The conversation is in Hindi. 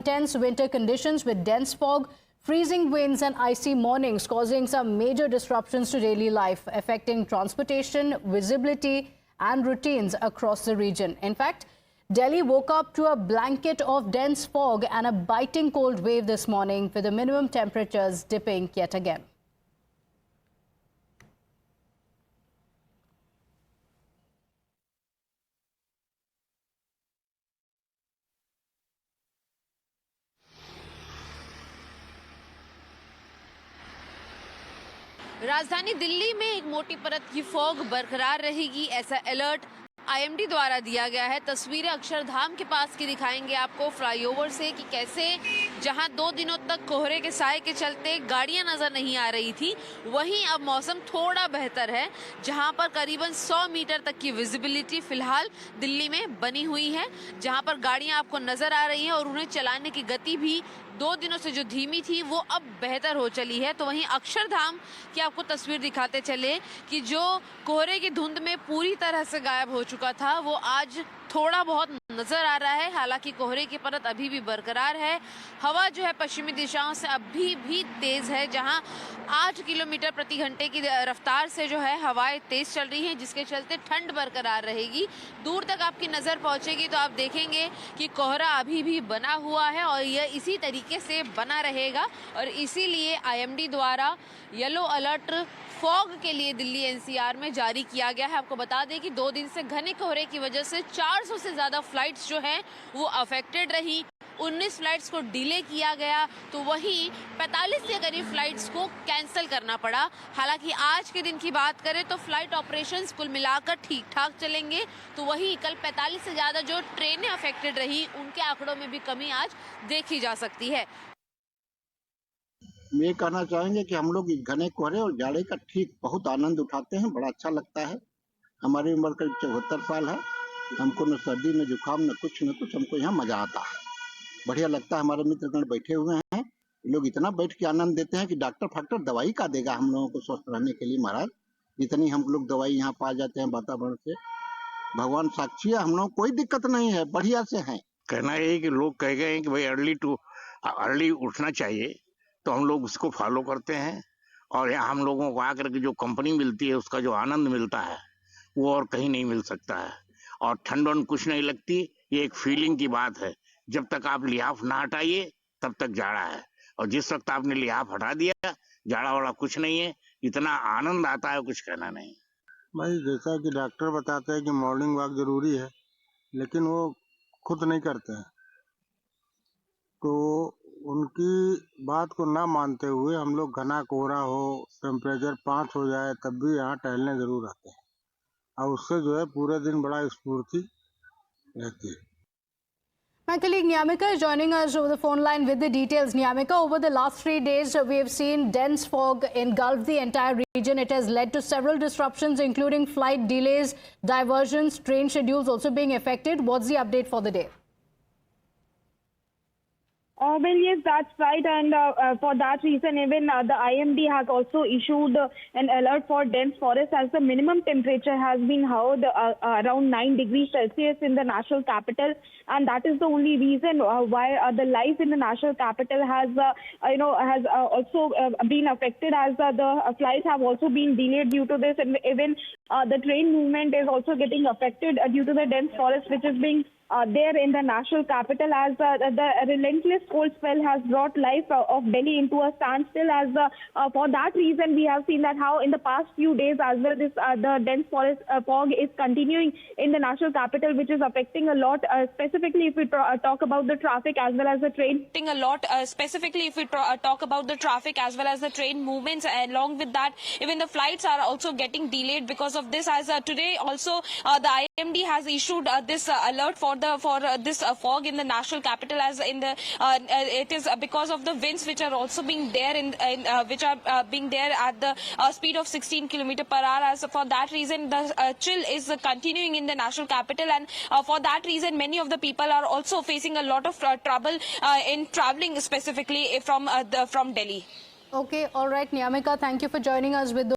Intense winter conditions with dense fog, freezing winds and icy mornings causing some major disruptions to daily life, affecting transportation, visibility and routines across the region. In fact, Delhi woke up to a blanket of dense fog and a biting cold wave this morning, with the minimum temperatures dipping yet again. राजधानी दिल्ली में एक मोटी परत की फॉग बरकरार रहेगी, ऐसा अलर्ट आईएमडी द्वारा दिया गया है। तस्वीरें अक्षरधाम के पास की दिखाएंगे आपको फ्लाईओवर से कि कैसे जहां 2 दिनों तक कोहरे के साए के चलते गाड़ियां नजर नहीं आ रही थी, वहीं अब मौसम थोड़ा बेहतर है, जहां पर करीबन 100 मीटर तक की विजिबिलिटी फिलहाल दिल्ली में बनी हुई है, जहां पर गाड़ियां आपको नजर आ रही हैं और उन्हें चलाने की गति भी 2 दिनों से जो धीमी थी वो अब बेहतर हो चली है। तो वहीं अक्षरधाम की आपको तस्वीर दिखाते चले कि जो कोहरे की धुंध में पूरी तरह से गायब हो चुका था वो आज थोड़ा बहुत नजर आ रहा है। हालांकि कोहरे की परत अभी भी बरकरार है। हवा जो है पश्चिमी दिशाओं से अभी भी तेज है, जहां 8 किलोमीटर प्रति घंटे की रफ्तार से जो है हवाएं तेज चल रही हैं, जिसके चलते ठंड बरकरार रहेगी। दूर तक आपकी नजर पहुंचेगी तो आप देखेंगे कि कोहरा अभी भी बना हुआ है और यह इसी तरीके से बना रहेगा और इसीलिए आईएमडी द्वारा येलो अलर्ट फॉग के लिए दिल्ली एनसीआर में जारी किया गया है। आपको बता दें कि 2 दिन से घने कोहरे की वजह से 400 से ज्यादा फ्लाइट्स जो हैं वो अफेक्टेड रही। 19 फ्लाइट्स को डिले किया गया, तो वहीं 45 के करीब फ्लाइट्स को कैंसिल करना पड़ा। हालांकि आज के दिन की बात करें तो फ्लाइट ऑपरेशंस कुल मिलाकर ठीक ठाक चलेंगे, तो वहीं कल 45 से ज्यादा जो ट्रेनें अफेक्टेड रही उनके आंकड़ों में भी कमी आज देखी जा सकती है। ये कहना चाहेंगे कि हम लोग घने कोहरे और जाड़े का ठीक बहुत आनंद उठाते हैं, बड़ा अच्छा लगता है। हमारी उम्र करीब 74 साल है, हमको न सर्दी न जुकाम न कुछ, हमको यहाँ मजा आता है, बढ़िया लगता है। हमारे मित्रगण बैठे हुए हैं, लोग इतना बैठ के आनंद देते हैं कि डॉक्टर फैक्टर दवाई का देगा हम लोगों को स्वस्थ रहने के लिए महाराज। जितनी हम लोग दवाई यहाँ पा जाते हैं वातावरण से, भगवान साक्षी है, हम लोग कोई दिक्कत नहीं है, बढ़िया से हैं। कहना है कि लोग कह गए हैं कि भाई अर्ली उठना चाहिए, तो हम लोग उसको फॉलो करते हैं और यहाँ हम लोगों को आकर के जो कंपनी मिलती है उसका जो आनंद मिलता है वो और कहीं नहीं मिल सकता है। और ठंड और कुछ नहीं लगती, ये एक फीलिंग की बात है। जब तक आप लिहाफ ना हटाइए तब तक जाड़ा है, और जिस वक्त आपने लिहाफ हटा दिया जाड़ा वाला कुछ नहीं है। इतना आनंद आता है कुछ कहना नहीं। भाई जैसा कि डॉक्टर बताते हैं कि मॉर्निंग वॉक जरूरी है, लेकिन वो खुद नहीं करते हैं, तो उनकी बात को ना मानते हुए हम लोग घना कोहरा हो, टेम्परेचर 5 हो जाए तब भी यहाँ टहलने जरूर आते हैं, और उससे जो है पूरे दिन बड़ा स्फूर्ति रहती है। My colleague Nyamika is joining us over the phone line with the details. Nyamika, over the last 3 days, we have seen dense fog engulf the entire region. It has led to several disruptions, including flight delays, diversions, train schedules also being affected. What's the update for the day? Well, yes, that's right. And for that reason, even the IMD has also issued an alert for dense forest, as the minimum temperature has been held around 9 degrees Celsius in the national capital. And that is the only reason why the life in the national capital has also been affected, as the flights have also been delayed due to this. And even the train movement is also getting affected due to the dense forest, which is being there in the national capital, as the relentless cold spell has brought life of Delhi into a standstill. As for that reason, we have seen that how in the past few days as well, this the dense forest fog is continuing in the national capital, which is affecting a lot. Specifically, if we talk about the traffic as well as the train, specifically if we talk about the traffic as well as the train movements. Along with that, even the flights are also getting delayed because of this. As today also, the IMD has issued this alert for this fog in the national capital, as in the it is because of the winds which are also being there which are being there at the speed of 16 km/h. As for that reason, the chill is continuing in the national capital, and for that reason, many of the people are also facing a lot of trouble in traveling, specifically from Delhi. Okay, all right, Nyamika, thank you for joining us with